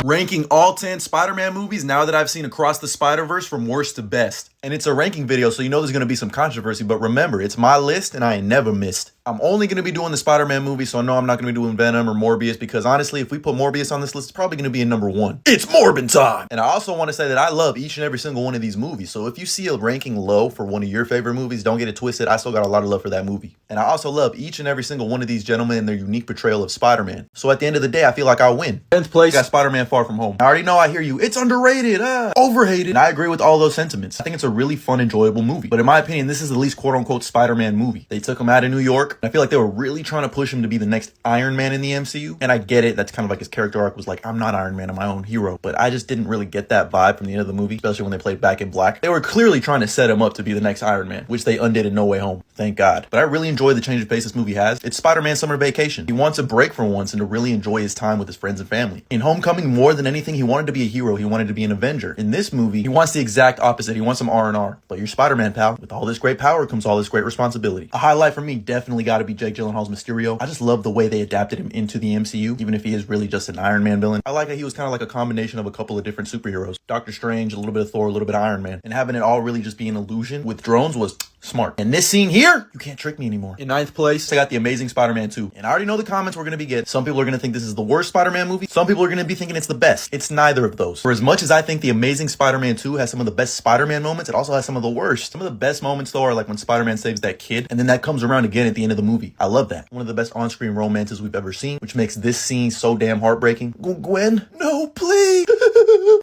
Ranking all 10 Spider-Man movies now that I've seen Across the Spider-Verse from worst to best. And it's a ranking video, so you know there's going to be some controversy, but remember, it's my list and I ain't never missed. I'm only going to be doing the Spider-Man movie, so no, I'm not going to be doing Venom or Morbius, because honestly, if we put Morbius on this list, it's probably going to be in number 1. It's Morbin time! And I also want to say that I love each and every single one of these movies, so if you see a ranking low for one of your favorite movies, don't get it twisted, I still got a lot of love for that movie. And I also love each and every single one of these gentlemen and their unique portrayal of Spider-Man. So at the end of the day, I feel like I'll win. 10th place, got Spider-Man Far From Home. I already know I hear you, it's underrated, overhated. And I agree with all those sentiments. I think it's a really fun, enjoyable movie. But in my opinion, this is the least quote-unquote Spider-Man movie. They took him out of New York, and I feel like they were really trying to push him to be the next Iron Man in the MCU. And I get it, that's kind of like his character arc was like, I'm not Iron Man, I'm my own hero. But I just didn't really get that vibe from the end of the movie, especially when they played Back in Black. They were clearly trying to set him up to be the next Iron Man, which they undid in No Way Home. Thank God. But I really enjoy the change of pace this movie has. It's Spider-Man Summer Vacation. He wants a break for once and to really enjoy his time with his friends and family. In Homecoming, more than anything, he wanted to be a hero. He wanted to be an Avenger. In this movie, he wants the exact opposite. He wants some R&R. But you're Spider-Man, pal. With all this great power comes all this great responsibility. A highlight for me definitely got to be Jake Gyllenhaal's Mysterio. I just love the way they adapted him into the MCU, even if he is really just an Iron Man villain. I like how he was kind of like a combination of a couple of different superheroes. Doctor Strange, a little bit of Thor, a little bit of Iron Man. And having it all really just be an illusion with drones was smart. And this scene here, you can't trick me anymore. In 9th place, I got The Amazing Spider-Man 2. And I already know the comments we're going to be getting. Some people are going to think this is the worst Spider-Man movie. Some people are going to be thinking it's the best. It's neither of those. For as much as I think The Amazing Spider-Man 2 has some of the best Spider-Man moments, it also has some of the worst. Some of the best moments, though, are like when Spider-Man saves that kid, and then that comes around again at the end of the movie. I love that. One of the best on-screen romances we've ever seen, which makes this scene so damn heartbreaking. Gwen, no, please.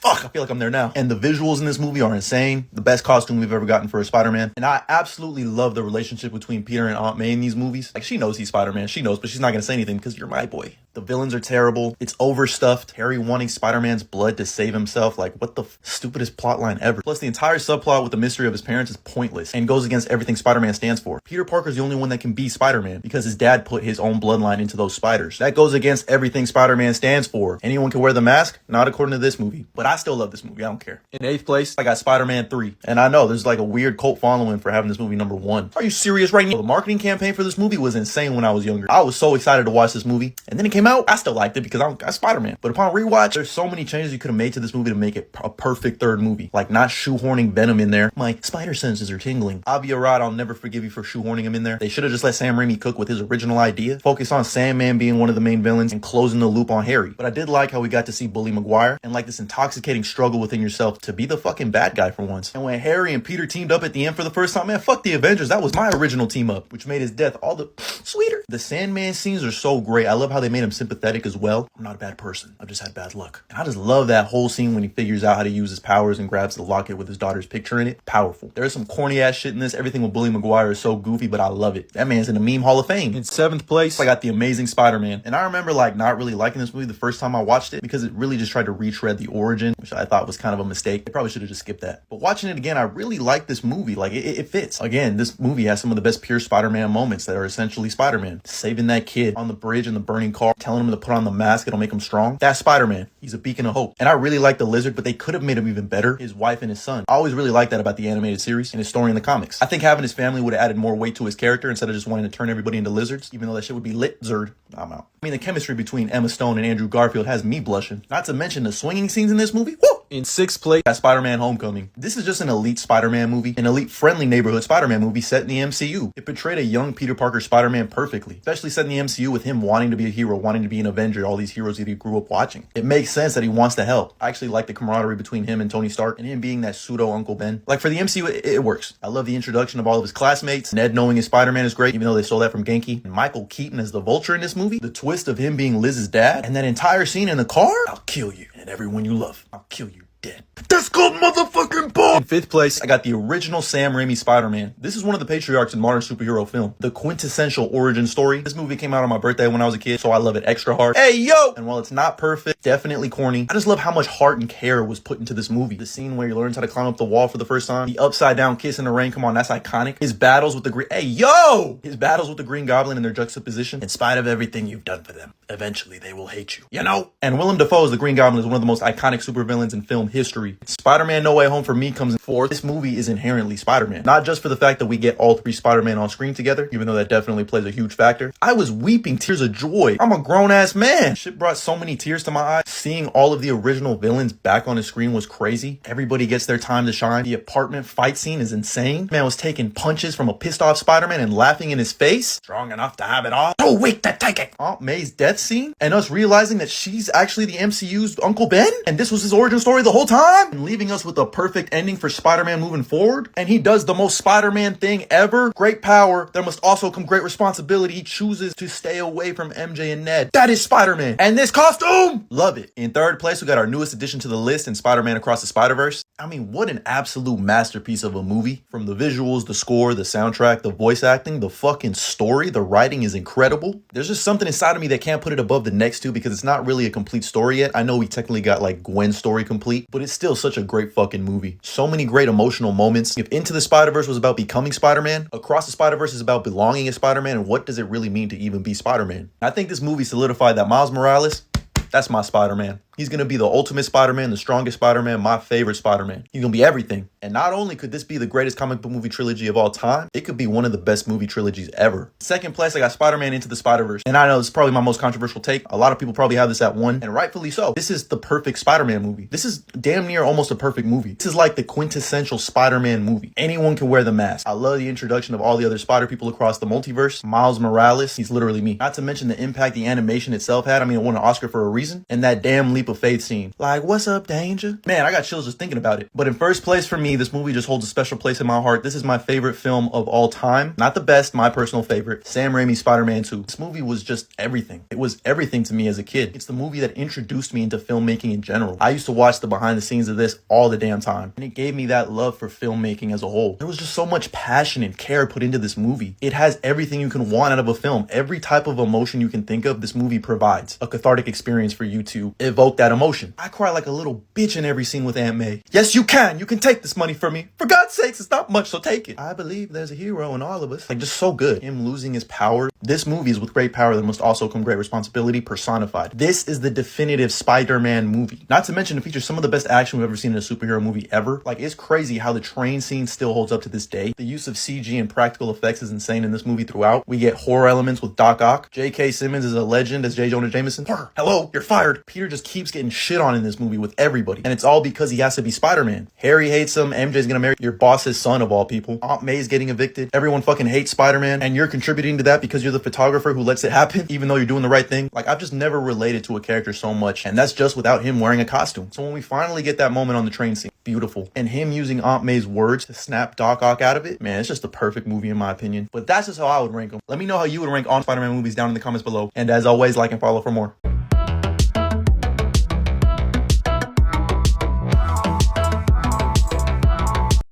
Fuck, I feel like I'm there now. And the visuals in this movie are insane. The best costume we've ever gotten for a Spider-Man. And I absolutely love the relationship between Peter and Aunt May in these movies. Like, she knows he's Spider-Man. She knows, but she's not gonna say anything because you're my boy. The villains are terrible. It's overstuffed. Harry wanting Spider-Man's blood to save himself. Like, what the stupidest plotline ever. Plus, the entire subplot with the mystery of his parents is pointless and goes against everything Spider-Man stands for. Peter Parker's the only one that can be Spider-Man because his dad put his own bloodline into those spiders. That goes against everything Spider-Man stands for. Anyone can wear the mask? Not according to this movie. But I still love this movie. I don't care. In 8th place, I got Spider-Man 3. And I know there's like a weird cult following for having this movie number 1. Are you serious right now? The marketing campaign for this movie was insane when I was younger. I was so excited to watch this movie. And then it came out. I still liked it because I'm Spider-Man. But upon rewatch, there's so many changes you could have made to this movie to make it a perfect third movie. Like not shoehorning Venom in there. My spider senses are tingling. Avi Arad, I'll never forgive you for shoehorning him in there. They should have just let Sam Raimi cook with his original idea. Focus on Sandman being one of the main villains and closing the loop on Harry. But I did like how we got to see Bully Maguire and like this intoxicating struggle within yourself to be the fucking bad guy for once. And when Harry and Peter teamed up at the end for the first time, man, fuck the Avengers. That was my original team up, which made his death all the sweeter. The Sandman scenes are so great. I love how they made him sympathetic as well. I'm not a bad person. I've just had bad luck. And I just love that whole scene when he figures out how to use his powers and grabs the locket with his daughter's picture in it. Powerful. There's some corny ass shit in this. Everything with Bully Maguire is so goofy, but I love it. That man's in the meme hall of fame. In 7th place, I got The Amazing Spider-Man. And I remember like not really liking this movie the first time I watched it because it really just tried to retread the origin, which I thought was kind of a mistake. They probably should have just skipped that. But watching it again, I really like this movie. Like it fits. Again, this movie has some of the best pure Spider-Man moments that are essentially Spider-Man. Saving that kid on the bridge in the burning car, telling him to put on the mask, it'll make him strong. That's Spider-Man. He's a beacon of hope. And I really like the Lizard, but they could have made him even better. His wife and his son. I always really liked that about the animated series and his story in the comics. I think having his family would have added more weight to his character instead of just wanting to turn everybody into lizards, even though that shit would be lit zerd. I'm out. I mean, the chemistry between Emma Stone and Andrew Garfield has me blushing. Not to mention the swinging scenes in this movie. Woo! In 6th place, got Spider-Man Homecoming. This is just an elite Spider-Man movie, an elite friendly neighborhood Spider-Man movie set in the MCU. It portrayed a young Peter Parker Spider-Man perfectly, especially set in the MCU with him wanting to be a hero, wanting to be an Avenger, all these heroes that he grew up watching. It makes sense that he wants to help. I actually like the camaraderie between him and Tony Stark and him being that pseudo Uncle Ben. Like for the MCU, it works. I love the introduction of all of his classmates. Ned knowing his Spider-Man is great, even though they stole that from Genki. And Michael Keaton as the Vulture in this movie. The twist of him being Liz's dad. And that entire scene in the car. I'll kill you and everyone you love. I'll kill you dead. That's called motherfucking ball. In 5th place, I got the original Sam Raimi Spider-Man. This is one of the patriarchs in modern superhero film. The quintessential origin story. This movie came out on my birthday when I was a kid, so I love it extra hard. Hey, yo! And while it's not perfect, definitely corny, I just love how much heart and care was put into this movie. The scene where he learns how to climb up the wall for the first time. The upside down kiss in the rain, come on, that's iconic. His battles with the Green... Hey, yo! His battles with the Green Goblin and their juxtaposition. In spite of everything you've done for them. eventually they will hate you. You know? And Willem Dafoe as the Green Goblin is one of the most iconic supervillains in film history. Spider-Man No Way Home for me comes in fourth. This movie is inherently Spider-Man. Not just for the fact that we get all three Spider-Man on screen together, even though that definitely plays a huge factor. I was weeping tears of joy. I'm a grown-ass man. Shit brought so many tears to my eyes. Seeing all of the original villains back on the screen was crazy. Everybody gets their time to shine. The apartment fight scene is insane. Man was taking punches from a pissed off Spider-Man and laughing in his face. Strong enough to have it all. Too weak to take it. Aunt May's death scene and us realizing that she's actually the MCU's Uncle Ben and this was his origin story the whole time and leaving us with a perfect ending for Spider-Man moving forward. And he does the most Spider-Man thing ever. Great power. There must also come great responsibility. He chooses to stay away from MJ and Ned. That is Spider-Man. And this costume, love it. In third place, we got our newest addition to the list in Spider-Man Across the Spider-Verse. I mean, what an absolute masterpiece of a movie. From the visuals, the score, the soundtrack, the voice acting, the fucking story, the writing is incredible. There's just something inside of me that can't put it above the next two because it's not really a complete story yet. I know we technically got like Gwen's story complete, but it's still such a great fucking movie. So many great emotional moments. If Into the Spider-Verse was about becoming Spider-Man, Across the Spider-Verse is about belonging as Spider-Man and what does it really mean to even be Spider-Man. I think this movie solidified that Miles Morales, that's my Spider-Man. He's going to be the ultimate Spider-Man, the strongest Spider-Man, my favorite Spider-Man. He's going to be everything. And not only could this be the greatest comic book movie trilogy of all time, it could be one of the best movie trilogies ever. Second place, I got Spider-Man Into the Spider-Verse. And I know it's probably my most controversial take. A lot of people probably have this at one, and rightfully so. This is the perfect Spider-Man movie. This is damn near almost a perfect movie. This is like the quintessential Spider-Man movie. Anyone can wear the mask. I love the introduction of all the other Spider people across the multiverse. Miles Morales, he's literally me. Not to mention the impact the animation itself had. I mean, it won an Oscar for a reason. And that damn leap of faith scene. Like, what's up, Danger? Man, I got chills just thinking about it. But in first place for me, this movie just holds a special place in my heart. This is my favorite film of all time. Not the best, my personal favorite. Sam Raimi's Spider-Man 2. This movie was just everything. It was everything to me as a kid. It's the movie that introduced me into filmmaking in general. I used to watch the behind the scenes of this all the damn time. And it gave me that love for filmmaking as a whole. There was just so much passion and care put into this movie. It has everything you can want out of a film. Every type of emotion you can think of, this movie provides. A cathartic experience for you to evoke that emotion. I cry like a little bitch in every scene with Aunt May. Yes, you can. You can take this money from me. For God's sakes, it's not much, so take it. I believe there's a hero in all of us. Like, just so good. Him losing his power. This movie is with great power there must also come great responsibility personified. This is the definitive Spider-Man movie. Not to mention it features some of the best action we've ever seen in a superhero movie ever. Like, it's crazy how the train scene still holds up to this day. The use of CG and practical effects is insane in this movie throughout. We get horror elements with Doc Ock. J.K. Simmons is a legend as J. Jonah Jameson. Hello, you're fired. Peter just keeps getting shit on in this movie with everybody. And it's all because he has to be Spider-Man. Harry hates him. MJ's gonna marry your boss's son of all people. Aunt May's getting evicted. Everyone fucking hates Spider-Man. And you're contributing to that because you're the photographer who lets it happen, even though you're doing the right thing. Like, I've just never related to a character so much. And that's just without him wearing a costume. So when we finally get that moment on the train scene, beautiful. And him using Aunt May's words to snap Doc Ock out of it, man, it's just the perfect movie in my opinion. But that's just how I would rank them. Let me know how you would rank all Spider-Man movies down in the comments below. And as always, like and follow for more.